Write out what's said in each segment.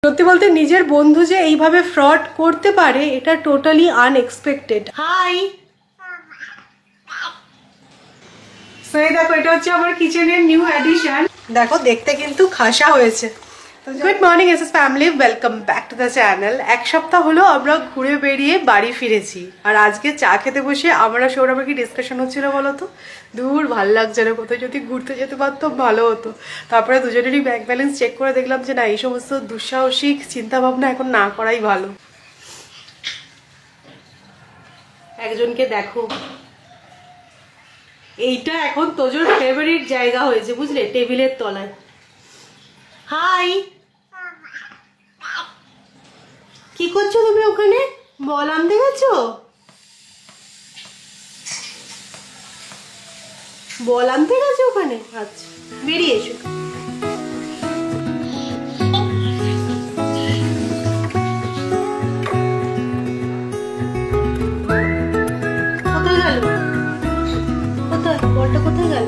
সত্যি বলতে নিজের বন্ধু যে এইভাবে ফ্রড করতে পারে এটা টোটালি আনএক্সপেক্টেড। হাই, সো এই দেখো এটা হচ্ছে আমার কিচেনের নিউ এডিশন। দেখো দেখতে কিন্তু খাসা হয়েছে। Good morning SS family, welcome back to the channel. এক সপ্তাহ হলো আমরা ঘুরে বেরিয়ে বাড়ি ফিরেছি, আর আজকে চা খেতে বসে আমরা সৌরভের কি ডিসকাশন হচ্ছিল বলতো, দূর ভাল লাগছে না, কোথাও যদি ঘুরতে যেতে পারতাম ভালো হতো। তারপরে দুজনেরই ব্যাংক ব্যালেন্স চেক করে দেখলাম যে না, এই সমস্ত দুঃসাহসিক চিন্তা ভাবনা এখন না করাই ভালো। একজনকে দেখো, এইটা এখন তোজোর ফেভারিট জায়গা হয়েছে বুঝলে, টেবিলের তলায়। হাই, কি করছো তুমি ওখানে? বল আনতে গেছো? বল আনতে গেছো ওখানে? আচ্ছা, বেরিয়ে এসো। কোথায় গেল? কোথায় বলটা, কোথায় গেল?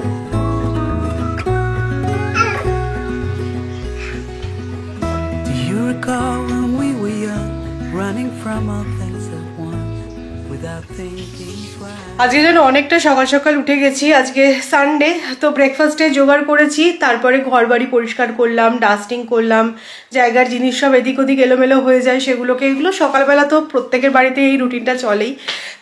আজকে যেন অনেকটা সকাল সকাল উঠে গেছি। আজকে সানডে, তো ব্রেকফাস্টে জোগাড় করেছি, তারপরে ঘর বাড়ি পরিষ্কার করলাম, ডাস্টিং করলাম, জায়গার জিনিস সব এদিক ওদিক এলোমেলো হয়ে যায় সেগুলোকে, এগুলো সকালবেলা তো প্রত্যেকের বাড়িতে এই রুটিনটা চলেই।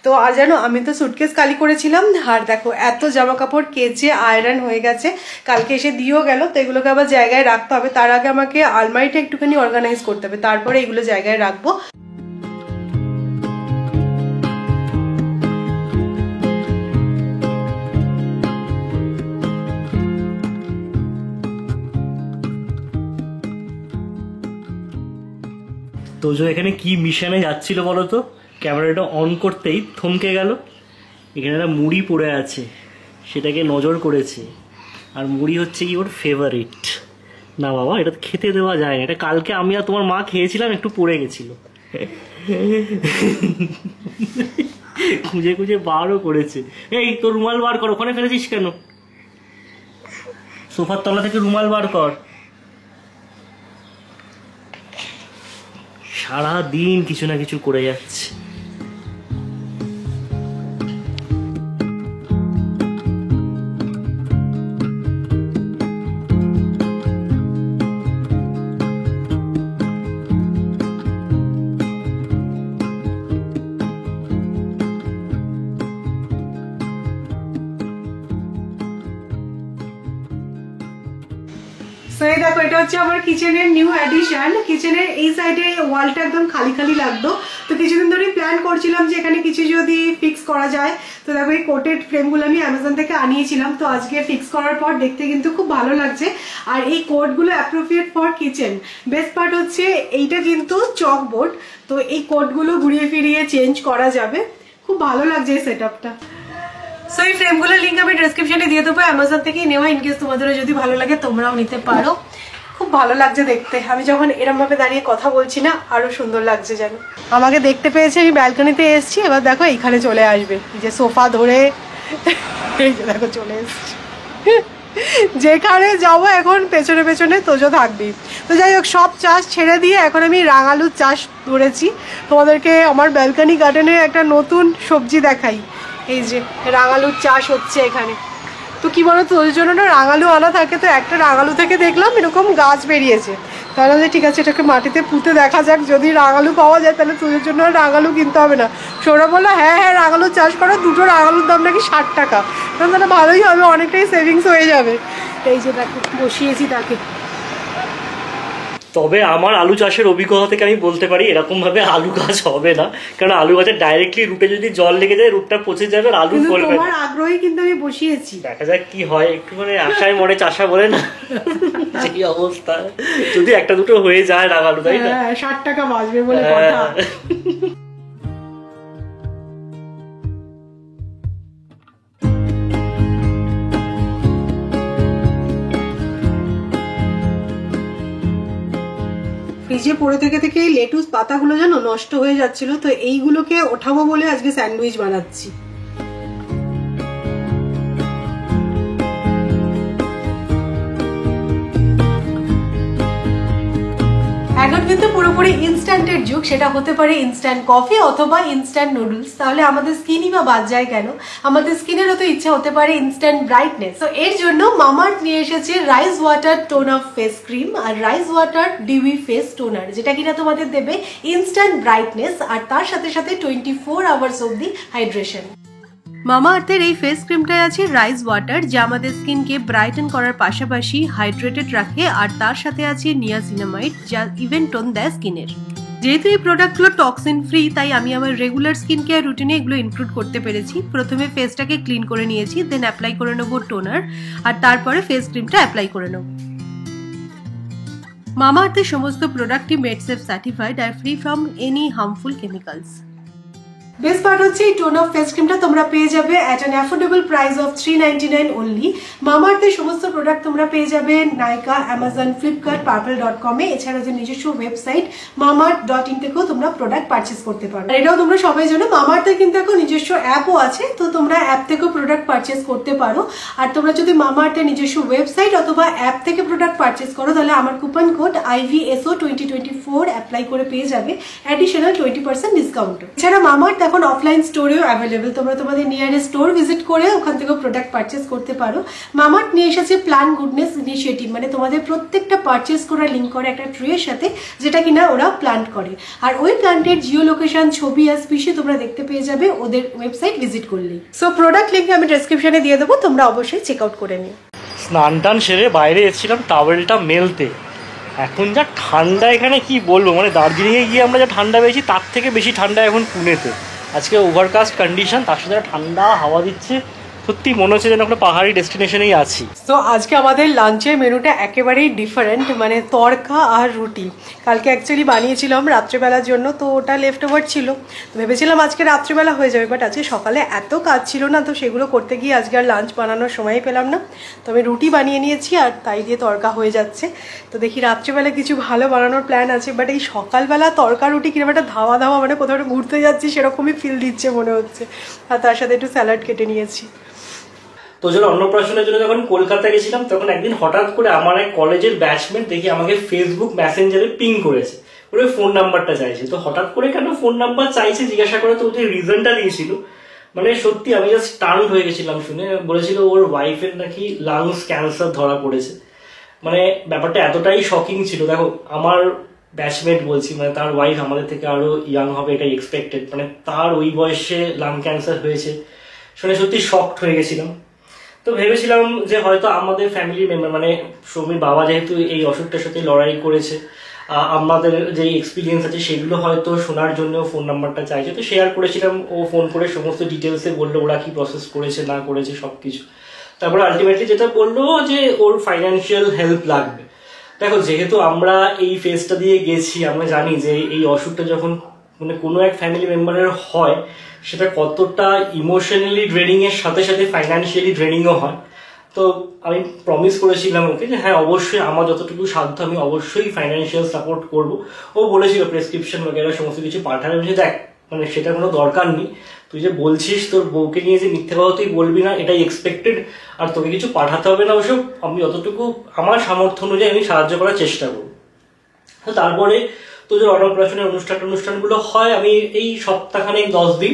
তো আর জানো, আমি তো সুটকেস খালি করেছিলাম, আর দেখো এত জামা কাপড় কেচে আয়রন হয়ে গেছে, কালকে এসে দিয়েও গেল, তো এগুলোকে আবার জায়গায় রাখতে হবে। তার আগে আমাকে আলমারিটা একটুখানি অর্গানাইজ করতে হবে, তারপরে এগুলো জায়গায় রাখবো। তোজো এখানে কি মিশনে যাচ্ছিল বলতো? ক্যামেরাটা অন করতেই থমকে গেল। এখানে একটা মুড়ি পড়ে আছে, সেটাকে নজর করেছে, আর মুড়ি হচ্ছে কি ওর ফেভারিট। না বাবা, এটা খেতে দেওয়া যায় না, এটা কালকে আমি আর তোমার মা খেয়েছিলাম, একটু পড়ে গেছিল। খুঁজে খুঁজে বারও করেছে। এই তোর রুমাল বার কর, ওখানে ফেলেছিস কেন? সোফার তলা থেকে রুমাল বার কর। সারা দিন কিছু না কিছু করে যাচ্ছে। এই দেখো এটা হচ্ছে আমার কিচেনের নিউ এডিশন। কিচেনের এই সাইডে ওয়ালটা একদম খালি খালি লাগতো, তো কিছুদিন ধরেই প্ল্যান করছিলাম যে এখানে কিছু যদি ফিক্স করা যায়। তো দেখো এই কোটেড ফ্রেমগুলো আমি অ্যামাজন থেকে আনিয়েছিলাম, তো আজকে ফিক্স করার পর দেখতে কিন্তু খুব ভালো লাগছে। আর এই কোটগুলো appropriate for kitchen. Best part হচ্ছে এইটা কিন্তু চকবোর্ড, তো এই কোটগুলো ঘুরিয়ে ফিরিয়ে চেঞ্জ করা যাবে। খুব ভালো লাগছে এই সেট আপটা। সো এই ফ্রেমগুলোর লিঙ্ক আমি ডেসক্রিপশনে দিয়ে দেবো, অ্যামাজন থেকেই নেওয়া। ইনকেস তোমাদেরও যদি ভালো লাগে তোমরাও নিতে পারো। খুব ভালো লাগছে দেখতে, আমি যখন এরম ভাবে দাঁড়িয়ে কথা বলছি না, আরো সুন্দর লাগছে যেন। আমাকে দেখতে পেয়েছে, আমি ব্যালকনিতে এসেছি, এবার দেখো এইখানে চলে আসবে, যে সোফা ধরে এই যে দেখো চলে এসছি। যেখানে যাবো এখন পেছনে পেছনে তোজো থাকবি। তো যাই হোক, সব চাষ ছেড়ে দিয়ে এখন আমি রাঙালুর চাষ ধরেছি। তোমাদেরকে আমার ব্যালকনি গার্ডেনের একটা নতুন সবজি দেখাই। এই যে রাঙালুর চাষ হচ্ছে এখানে। তো কি বলতো, ওই জন্য না রাঙালু আনা থাকে, তো একটা রাঙালু থেকে দেখলাম এরকম গাছ বেরিয়েছে, তাহলে ঠিক আছে এটাকে মাটিতে পুঁতে দেখা যাক, যদি রাঙালু পাওয়া যায় তাহলে তোদের জন্য রাঙালু কিনতে হবে না। সৌরভ বললো হ্যাঁ হ্যাঁ রাঙালু চাষ করো, দুটো রাঙালুর দাম নাকি 60 টাকা, তাহলে ভালোই হবে, অনেকটাই সেভিংস হয়ে যাবে। এই যে দেখো বসিয়েছি তাকে। তবে আমার আলু চাষের অভিজ্ঞতা থেকে আমি বলতে পারি এরকম ভাবে আলু গাছ হবে না, কারণ আলু গাছের ডাইরেক্টলি রুটে যদি জল লেগে যায় রুটটা পচে যাবে আর আলু ফলবে না। তোমার আগ্রহে কিন্তু আমি বসিয়েছি, দেখা যাক কি হয়। একটু মানে আশায় মনে চাষা বলে না, সেই অবস্থা। যদি একটা দুটো হয়ে যায় রাঙালু, তাই না? 60 টাকা বাঁচবে বলে কথা। ফ্রিজে পড়ে থেকে থেকে এই লেটুস পাতাগুলো যেন নষ্ট হয়ে যাচ্ছিল, তো এইগুলোকে ওঠাবো বলে আজকে স্যান্ডউইচ বানাচ্ছি। কিন্তু পুরোপুরি ইনস্ট্যান্টের যুগ, সেটা হতে পারে ইনস্ট্যান্ট কফি অথবা ইনস্ট্যান্ট নুডলস। তাহলে আমাদের স্কিনই বা বাদ যায় কেন? আমাদের স্কিনেরও তো ইচ্ছা হতে পারে ইনস্ট্যান্ট ব্রাইটনেস। তো এর জন্য মামাআর্থ নিয়ে এসেছে rice water tone of face cream আর rice water dewy face toner, যেটা কিনা তোমাদের দেবে ইনস্ট্যান্ট ব্রাইটনেস আর তার সাথে সাথে 24 আওয়ার্স অবধি হাইড্রেশন। মামাআর্থের এই ফেস ক্রিমটায় আছে রাইস ওয়াটার, যা আমাদের স্কিনকে ব্রাইটেন করার পাশাপাশি হাইড্রেটেড রাখে, আর তার সাথে আছে নিয়াসিনামাইড, যা ইভেন টোন দেয় স্কিনের। যেহেতু এই প্রোডাক্টগুলো টক্সিন ফ্রি, তাই আমি আমার রেগুলার স্কিন কেয়ার রুটিনে এগুলো ইনক্লুড করতে পেরেছি। প্রথমে ফেসটাকে ক্লিন করে নিয়েছি, দেন অ্যাপ্লাই করে নেবো টোনার, আর তারপরে ফেস ক্রিমটা অ্যাপ্লাই করে নেবো। মামাআর্থের সমস্ত প্রোডাক্টই মেডসেফ সার্টিফাইড আর free from any harmful chemicals. Best part হচ্ছে এই টোন অফ ফেস ক্রিমটা তোমরা পেয়ে যাবে at an affordable price of 399 only. মামাআর্থের সমস্ত প্রোডাক্ট তোমরা পেয়ে যাবে নাইকা, অ্যামাজন, ফ্লিপকার্ট, পার্পল.com এ। এছাড়া যে নিজস্ব ওয়েবসাইট mamaearth.in থেকেও তোমরা প্রোডাক্ট পারচেস করতে পারো। আর এটাও তোমরা সবাই জানো মামাআর্থের কিন্তু এখন নিজস্ব অ্যাপও আছে, তো তোমরা অ্যাপ থেকেও প্রোডাক্ট পারচেস করতে পারো। আর তোমরা যদি মামাআর্থের নিজস্ব ওয়েবসাইট অথবা অ্যাপ থেকে প্রোডাক্ট পারচেস করো, তাহলে আমার কুপন কোড IVSO2024 অ্যাপ্লাই করে পেয়ে যাবে অ্যাডিশনাল 20% ডিসকাউন্ট। এছাড়া মামাআর্থ এখন অফলাইন স্টোরেও অ্যাভেলেবেল, তোমরা তোমাদের নিয়ারেস্ট স্টোর ভিজিট করে ওখান থেকেও প্রোডাক্ট পারচেস করতে পারো। মামাআর্থ নিয়ে এসেছে প্ল্যান গুডনেস ইনিশিয়েটিভ, মানে তোমাদের প্রত্যেকটা পারচেস করা লিঙ্ক করে একটা ট্রের সাথে, যেটা কিনা ওরা প্ল্যান্ট করে। আর ওই প্ল্যান্টের জিও লোকেশন, ছবি আর স্পিসি তোমরা দেখতে পেয়ে যাবে ওদের ওয়েবসাইট ভিজিট করলেই। সো প্রোডাক্ট লিঙ্ক আমি ডেসক্রিপশনে দিয়ে দেবো, তোমরা অবশ্যই চেক আউট করে নিও। স্নান টান সেরে বাইরে এসেছিলাম টাওয়েলটা মেলতে। এখন যা ঠান্ডা এখানে কি বলবো, মানে দার্জিলিংয়ে গিয়ে আমরা যা ঠান্ডা পেয়েছি তার থেকে বেশি ঠান্ডা এখন পুনেতে। আজকে ওভারকাস্ট কন্ডিশন, তার সাথে ঠান্ডা হাওয়া দিচ্ছে, সত্যি মনে হচ্ছে যেন আমরা পাহাড়ি ডেস্টিনেশনেই আছি। তো আজকে আমাদের লাঞ্চের মেনুটা একেবারেই ডিফারেন্ট, মানে তড়কা আর রুটি। কালকে অ্যাকচুয়ালি বানিয়েছিলাম রাত্রেবেলার জন্য, তো ওটা লেফট ওভার ছিল, ভেবেছিলাম আজকে রাত্রেবেলা হয়ে যাবে, বাট আজকে সকালে এত কাজ ছিল না, তো সেগুলো করতে গিয়ে আজকে আর লাঞ্চ বানানোর সময়ই পেলাম না। তো আমি রুটি বানিয়ে নিয়েছি আর তাই দিয়ে তড়কা হয়ে যাচ্ছে। তো দেখি রাত্রেবেলা কিছু ভালো বানানোর প্ল্যান আছে, বাট এই সকালবেলা তড়কা রুটি কিরকম একটা ধাওয়া ধাওয়া, মানে কোথাও ঘুরতে যাচ্ছি সেরকমই ফিল দিচ্ছে মনে হচ্ছে। আর তার সাথে একটু স্যালাড কেটে নিয়েছি। তো যখন অন্নপ্রাশনের জন্য যখন কলকাতা গেছিলাম, তখন একদিন হঠাৎ করে আমার এক কলেজের ব্যাচমেট দেখি আমাকে ফেসবুক মেসেঞ্জারে পিং করেছে, ওর ফোন নাম্বারটা চাইছে। তো হঠাৎ করে কেন ফোন নাম্বার চাইছে জিজ্ঞাসা করে, তো যে রিজনটা দিয়েছিল, মানে সত্যি আমি জাস্ট স্টান্ড হয়ে গেছিলাম শুনে। বলেছিল ওর ওয়াইফের নাকি লাংস ক্যান্সার ধরা পড়েছে। মানে ব্যাপারটা এতটাই শকিং ছিল। দেখো, আমার ব্যাচমেট বলছি, মানে তার ওয়াইফ আমাদের থেকে আরো ইয়াং হবে এটাই এক্সপেক্টেড, মানে তার ওই বয়সে লাং ক্যান্সার হয়েছে শুনে সত্যি শকড হয়ে গেছিলাম। তো ভেবেছিলাম যে হয়তো আমাদের ফ্যামিলি মেম্বার, মানে সৌমির বাবা যেহেতু এই অসুখটার সাথে লড়াই করেছে, আমাদের যে এক্সপিরিয়েন্স আছে সেগুলো হয়তো শোনার জন্য ফোন নাম্বারটা চাইছে। তো শেয়ার করেছিলাম, ও ফোন করে সমস্ত ডিটেলসে বললো ওরা কি প্রসেস করেছে না করেছে সবকিছু। তারপরে আলটিমেটলি যেটা বললো যে ওর ফাইন্যান্সিয়াল হেল্প লাগবে। দেখো, যেহেতু আমরা এই ফেজটা দিয়ে গেছি, আমরা জানি যে এই অসুখটা যখন মানে কোনো এক ফ্যামিলি মেম্বারের হয়, সেটা কতটা ইমোশনালি ড্রেনিং এর সাথে সাথে ফাইন্যান্সিয়ালি ড্রেনিংও হয়। তো আমি প্রমিস করেছিলাম ওকে যে হ্যাঁ অবশ্যই আমার যতটুকু সাধ্য আমি অবশ্যই ফাইন্যান্সিয়াল সাপোর্ট করব। ও বলেছিল প্রেসক্রিপশন বগেরা সমস্ত কিছু পাঠাবে। আমি দেখ, মানে সেটা কোনো দরকার নেই, তুই যে বলছিস তোর বউকে নিয়ে যে মিথ্যে কথা তুই বলবি না, এটাই এক্সপেক্টেড, আর তোকে কিছু পাঠাতে হবে না ওসব। আমি যতটুকু আমার সামর্থ্য অনুযায়ী আমি সাহায্য করার চেষ্টা করবো। তো তারপরে তো যে অন্নপ্রাশনের অনুষ্ঠানগুলো হয়, আমি এই সপ্তাহখানেক 10 দিন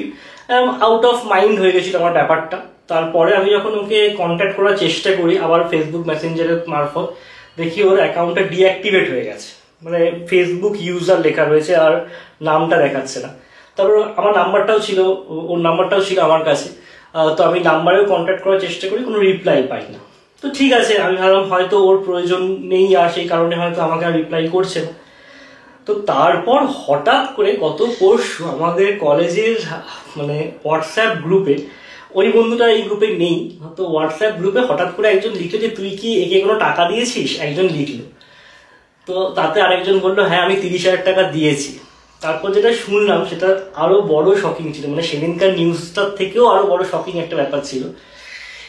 আউট অফ মাইন্ড হয়ে গেছিল আমার ব্যাপারটা। তারপরে আমি যখন ওকে কন্ট্যাক্ট করার চেষ্টা করি আবার ফেসবুক মেসেঞ্জারের মারফত, দেখি ওর অ্যাকাউন্টটা ডিঅ্যাক্টিভেট হয়ে গেছে, মানে ফেসবুক ইউজার লেখা রয়েছে আর নামটা দেখাচ্ছে না। তারপর আমার নাম্বারটাও ছিল, ওর নাম্বারটাও ছিল আমার কাছে। তো আমি নাম্বারেও কন্ট্যাক্ট করার চেষ্টা করি, কোনো রিপ্লাই পাই না। তো ঠিক আছে, আমি ভাবলাম হয়তো ওর প্রয়োজন নেই আর সেই কারণে হয়তো আমাকে আর রিপ্লাই করছে না। তো তারপর হঠাৎ করে গত পরশু আমাদের কলেজের মানে হোয়াটসঅ্যাপ গ্রুপে, ওই বন্ধুটা এই গ্রুপে নেই, তো হোয়াটসঅ্যাপ গ্রুপে হঠাৎ করে একজন লিখলো যে তুই কি একে কোনো টাকা দিয়েছিস, একজন লিখলো। তো তাতে আরেকজন বললো হ্যাঁ আমি 30,000 টাকা দিয়েছি। তারপর যেটা শুনলাম সেটা আরো বড় শকিং ছিল, মানে সেদিনকার নিউজটার থেকেও আরো বড় শকিং একটা ব্যাপার ছিল।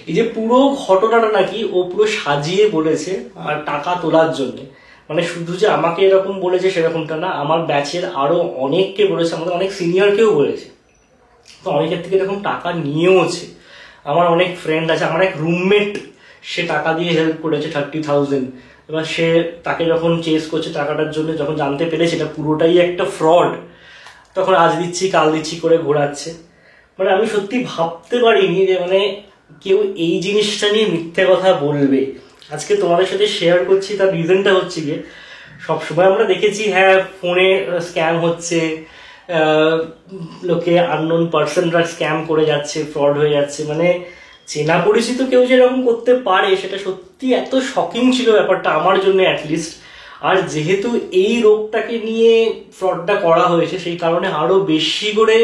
এই যে পুরো ঘটনাটা নাকি ও পুরো সাজিয়ে বলেছে আর টাকা তোলার জন্য। মানে শুধু যে আমাকে এরকম বলেছে সেরকমটা না, আমার ব্যাচের আরো অনেককে বলেছে, আমাদের অনেক সিনিয়রকেও বলেছে। তো অনেকের থেকে এরকম টাকা নিয়েওছে। আমার অনেক ফ্রেন্ড আছে, আমার এক রুমমেট সে টাকা দিয়ে হেল্প করেছে 30,000, এবার সে তাকে যখন চেস করছে টাকাটার জন্য, যখন জানতে পেরে সেটা পুরোটাই একটা ফ্রড, তখন আজ দিচ্ছি কাল দিচ্ছি করে ঘোরাচ্ছে। মানে আমি সত্যি ভাবতে পারিনি যে মানে কেউ এই জিনিসটা নিয়ে মিথ্যে কথা বলবে। আজকে তোমাদের সাথে শেয়ার করছি, তার রিজনটা হচ্ছে গিয়ে সবসময় আমরা দেখেছি হ্যাঁ ফোনে স্ক্যাম হচ্ছে, লোকে আননোন পার্সনরা স্ক্যাম করে যাচ্ছে, ফ্রড হয়ে যাচ্ছে, মানে চেনা পরিচিত কেউ যেরকম করতে পারে সেটা সত্যি এত শকিং ছিল ব্যাপারটা আমার জন্য অ্যাটলিস্ট। আর যেহেতু এই রোগটাকে নিয়ে ফ্রডটা করা হয়েছে সেই কারণে আরো বেশি করে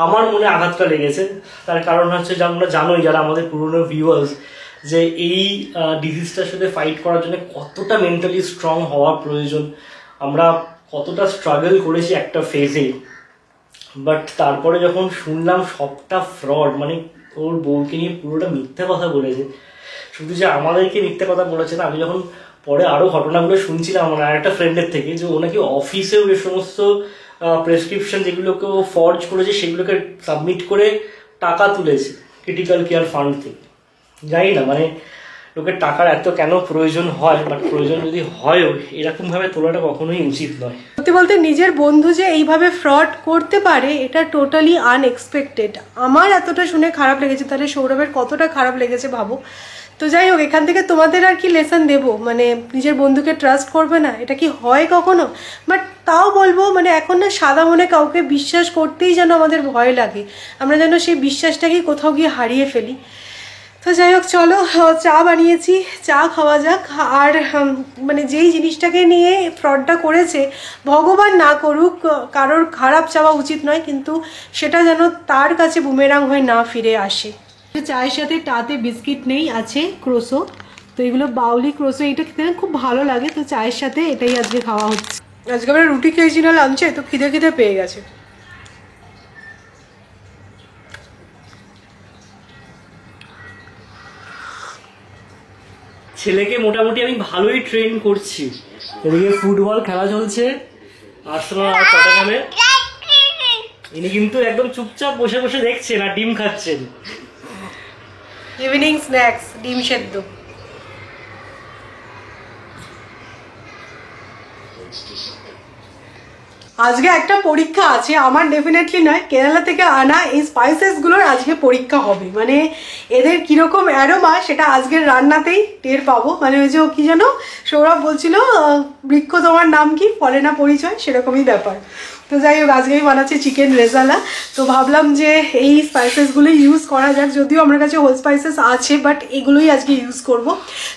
আমার মনে আঘাতটা লেগেছে। তার কারণ হচ্ছে যে আমরা জানোই যারা আমাদের পুরনো ভিউয়ার্স যে এই ডিজিজটার সাথে ফাইট করার জন্য কতটা মেন্টালি স্ট্রং হওয়া প্রয়োজন, আমরা কতটা স্ট্রাগল করেছি একটা ফেজে। বাট তারপরে যখন শুনলাম সবটা ফ্রড, মানে ওর বউকে নিয়ে পুরোটা মিথ্যা কথা বলেছে, শুধু যে আমাদেরকে মিথ্যা কথা বলেছে না, আমি যখন পরে আরো ঘটনাগুলো শুনছিলাম আমার আর একটা ফ্রেন্ডের থেকে যে ও নাকি অফিসেও যে সমস্ত প্রেসক্রিপশন যেগুলোকে ও ফর্জ করেছে সেগুলোকে সাবমিট করে টাকা তুলেছে ক্রিটিক্যাল কেয়ার ফান্ড থেকে। জানি না মানে লোকের টাকার এত কেন প্রয়োজন হয়, বাট প্রয়োজন যদি হয়ও এরকম ভাবে তোলাটা কখনোই উচিত নয়। সত্যি বলতে নিজের বন্ধু যে এইভাবে ফ্রড করতে পারে এটা টোটালি আনএক্সপেক্টেড। আমার এতটা শুনে খারাপ লেগেছে, তাহলে সৌরভের কতটা খারাপ লেগেছে ভাবো। তো যাই হোক, এখান থেকে তোমাদের আর কি লেসন দেবো, মানে নিজের বন্ধুকে ট্রাস্ট করবে না, এটা কি হয় কখনো? বাট তাও বলবো মানে এখন না সাদা মনে কাউকে বিশ্বাস করতেই যেন আমাদের ভয় লাগে, আমরা যেন সেই বিশ্বাসটাকেই কোথাও গিয়ে হারিয়ে ফেলি। তো যাই হোক চলো, চা বানিয়েছি, চা খাওয়া যাক। আর মানে যেই জিনিসটাকে নিয়ে ফ্রডটা করেছে, ভগবান না করুক, কারোর খারাপ চাওয়া উচিত নয়, কিন্তু সেটা যেন তার কাছে বুমেরাং হয়ে না ফিরে আসে। চায়ের সাথে টাতে বিস্কিট নেই, আছে ক্রোসো, তো এগুলো বাউলি ক্রোসো, এটা খেতে খুব ভালো লাগে, তো চায়ের সাথে এটাই আজকে খাওয়া হচ্ছে। আজকে আমরা রুটি খেয়েছি না লাঞ্চে, তো খিদে খিদে পেয়ে গেছে। ছেলেকে মোটামুটি আমি ভালোই ট্রেন করছি। এদিকে ফুটবল খেলা চলছে আর্সেনাল আর টটেনহামের, ইনি কিন্তু একদম চুপচাপ বসে বসে দেখছেন আর ডিম খাচ্ছেন। ইভিনিং স্ন্যাক্স, ডিম সেদ্ধ। আজকে একটা পরীক্ষা আছে আমার, ডেফিনেটলি নয়, কেরালা থেকে আনা এই স্পাইসেস গুলোর আজকে পরীক্ষা হবে। মানে এদের কিরকম অ্যারোমা সেটা আজকের রান্নাতেই টের পাবো। মানে ওই যে কি যেন সৌরভ বলছিল, বৃক্ষ তোমার নাম কি, ফলে না পরিচয়, সেরকমই ব্যাপার। তো যাই হোক, আজকে আমি বানাচ্ছি চিকেন রেজালা, তো ভাবলাম যে এই স্পাইসেসগুলো ইউজ করা যাক, যদিও আমার কাছে হোল স্পাইসেস আছে, বাট এগুলোই আজকে ইউজ করব।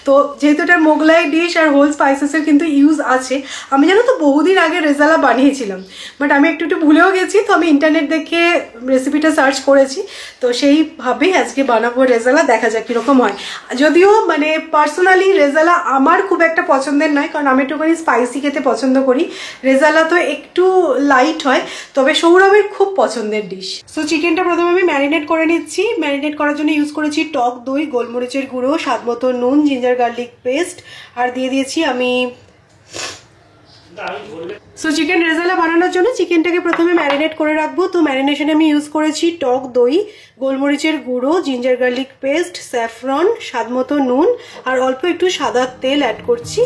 তো যেহেতু এটা মোগলাই ডিশ আর হোল স্পাইসেসের কিন্তু ইউজ আছে, আমি জানো তো বহুদিন আগে রেজালা বানিয়েছিলাম, বাট আমি একটু ভুলেও গেছি, তো আমি ইন্টারনেট দেখে রেসিপিটা সার্চ করেছি, তো সেইভাবেই আজকে বানাবো রেজালা, দেখা যাক কীরকম হয়। যদিও মানে পার্সোনালি রেজালা আমার খুব একটা পছন্দের নয়, কারণ আমি একটুখানি স্পাইসি খেতে পছন্দ করি, রেজালা তো একটু লাইট হয়, তবে সৌরভের খুব পছন্দের ডিশ। সো চিকেনটা প্রথমে আমি ম্যারিনেট করে নিচ্ছি। ম্যারিনেট করার জন্য ইউজ করেছি টক দই, গোলমরিচের গুঁড়ো, স্বাদ মতো নুন, জিঞ্জার গার্লিক পেস্ট, আর দিয়ে দিয়েছি আমি। সো চিকেন রেজালা বানানোর জন্য চিকেনটাকে প্রথমে ম্যারিনেট করে রাখবো। তো ম্যারিনেশনে আমি ইউজ করেছি টক দই, গোলমরিচের গুঁড়ো, জিঞ্জার গার্লিক পেস্ট, স্যাফরন, স্বাদ মতো নুন, আর অল্প একটু সাদা তেল অ্যাড করছি।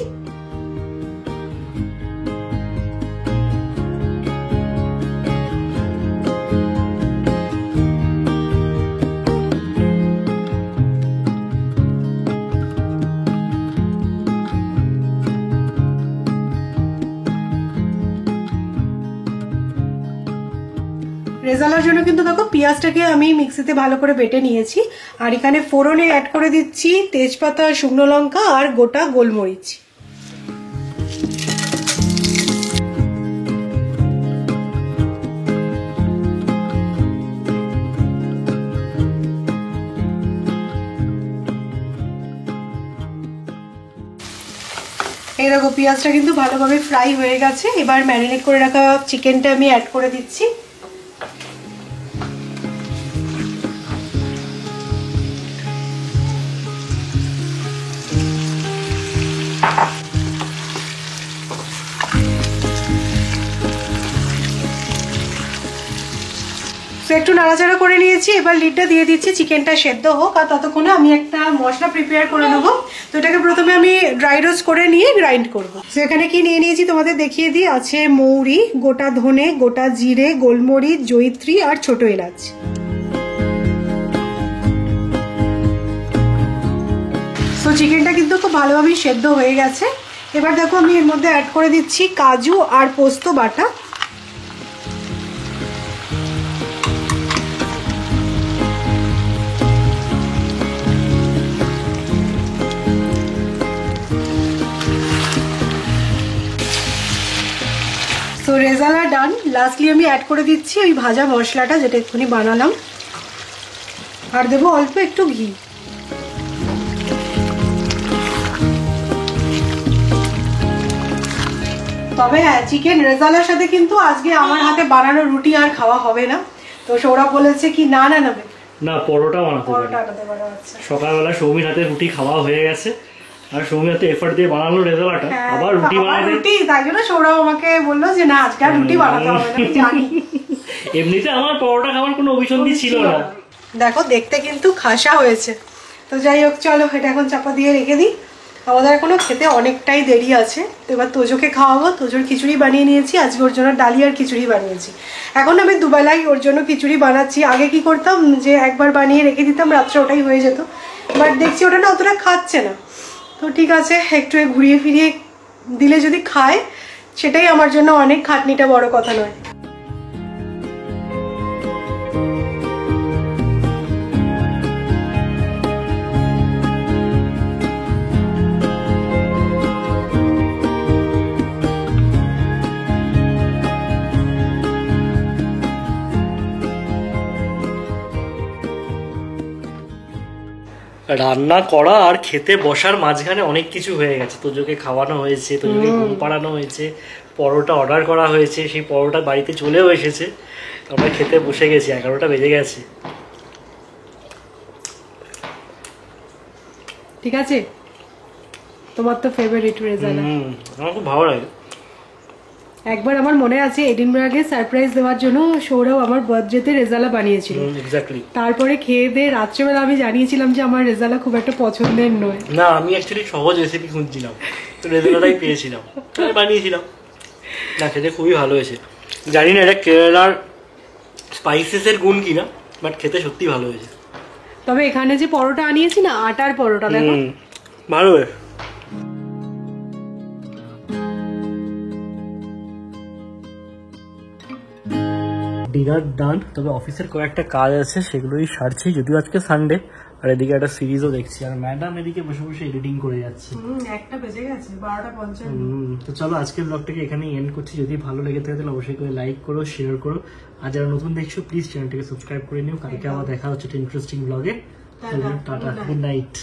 রেজালার জন্য কিন্তু দেখো পেঁয়াজটাকে আমি মিক্সিতে ভালো করে বেটে নিয়েছি, আর এখানে ফোড়নে অ্যাড করে দিচ্ছি তেজপাতা, শুকনো লঙ্কা আর গোটা গোলমরিচ। এই দেখো পেঁয়াজটা কিন্তু ভালোভাবে ফ্রাই হয়ে গেছে। এবার ম্যারিনেট করে রাখা চিকেনটা আমি অ্যাড করে দিচ্ছি। তো একটু নাড়াচাড়া করে নিয়েছি, এবার লিডটা দিয়ে দিচ্ছি, চিকেনটা সেদ্ধ হোক। আর ততক্ষণে আমি একটা মশলা প্রিপেয়ার করে নেবো। তো এটাকে প্রথমে আমি ড্রাই রোস্ট করে নিয়ে গ্রাইন্ড করবো। তো এখানে কি নিয়ে নিয়েছি তোমাদের দেখিয়ে দিই। আছে মৌরি, গোটা ধনে, গোটা জিরে, গোলমরিচ, জয়িত্রী আর ছোট এলাচ। তো চিকেনটা কিন্তু খুব ভালোভাবেই সেদ্ধ হয়ে গেছে। এবার দেখো আমি এর মধ্যে অ্যাড করে দিচ্ছি কাজু আর পোস্ত বাটা। তো রেজালা ডান। লাস্টলি আমি অ্যাড করে দিচ্ছি ওই ভাজা মশলাটা যেটা এক্ষুনি বানালাম, আর দেবো অল্প একটু ঘি। তবে হ্যাঁ, চিকেন রেজালার সাথে কিন্তু আজকে আমার হাতে বানানো রুটি আর খাওয়া হবে না। তো সৌরভ বলেছে কি না না নেবে না, পরোটা বানাতে পরোটা আনাতে পারো। আচ্ছা, সকালবেলা সৌমির হাতে রুটি খাওয়া হয়ে গেছে, আর সৌমির হাতে এফর্ট দিয়ে বানালো রেজালাটা, আবার রুটি বানাতে। রুটি, তাই জন্য সৌরভ আমাকে বললো যে না আজকে আর রুটি বানাতে হবে না, আমি জানি। এমনিতে আমার পরোটা খাওয়ার কোনো অভিসন্ধি ছিল না। দেখো দেখতে কিন্তু খাসা হয়েছে। তো যাই হোক, চলো এটা এখন চাপা দিয়ে রেখে দিই। আমাদের এখনো খেতে অনেকটাই দেরি আছে। তো এবার তোজোকে খাওয়াবো। তোজোর খিচুড়ি বানিয়ে নিয়েছি আজকে, ওর জন্য ডালি আর খিচুড়ি বানিয়েছি। এখন আমি দুবেলাই ওর জন্য খিচুড়ি বানাচ্ছি। আগে কি করতাম যে একবার বানিয়ে রেখে দিতাম, রাত্রে ওটাই হয়ে যেত। বাট দেখছি ওটা না অতটা খাচ্ছে না। তো ঠিক আছে, একটু ঘুরিয়ে ফিরিয়ে দিলে যদি খায়, সেটাই আমার জন্য অনেক, খাটনিটা বড় কথা নয়। রান্না করা আর খেতে বসার মাঝখানে অনেক কিছু হয়ে গেছে। তোজোকে খাওয়ানো হয়েছে, তোজোকে ঘুম পাড়ানো হয়েছে, পরোটা অর্ডার করা হয়েছে, সেই পরোটা বাড়িতে চলেও এসেছে। আমরা খেতে বসে গেছি, 11টা বেজে গেছে। ঠিক আছে, তোমার তো ফেভারিট রেজালা। আমার খুব ভালো লাগে। একবার আমার মনে আছে এডিনবার্গে সারপ্রাইজ দেওয়ার জন্য সৌরভ আমার বার্থডেতে রেজালা বানিয়েছিল। এক্স্যাক্টলি। তারপরে খেয়ে দিয়ে রাত্রেবেলা আমি জানিয়েছিলাম যে আমার রেজালা খুব একটা পছন্দের নয়। না, আমি অ্যাকচুয়ালি সহজ রেসিপি খুঁজছিলাম, তো রেজালাটাই পেয়েছিলাম, তাই বানিয়েছিলাম। না, খেতে খুবই ভালো হয়েছে। জানি না এটা কেরালার স্পাইসেসের গুণ কিনা, বাট খেতে সত্যি ভালো হয়েছে। তবে এখানে যে পরোটা আনিয়েছি না, আটার পরোটা, দেখো ভালো হয়েছে। ডিনার ডান। তবে অফিসের কয়েকটা কাজ আছে, সেগুলোই সারছি, যদিও আজকে সানডে। আর এদিকে একটা সিরিজও দেখছি, আর ম্যাডাম এদিকে বসে বসে এডিটিং করে যাচ্ছে। একটা বেজে গেছে, 12:50। তো চলো আজকের ব্লগটাকে এখানেই এন্ড করছি। যদি ভালো লেগে থাকে তাহলে অবশ্যই করে লাইক করো, শেয়ার করো। আর যারা নতুন দেখছো প্লিজ চ্যানেলটাকে সাবস্ক্রাইব করে নিও। কালকে আবার দেখা হচ্ছে একটা ইন্টারেস্টিং ব্লগে। Tata, good night.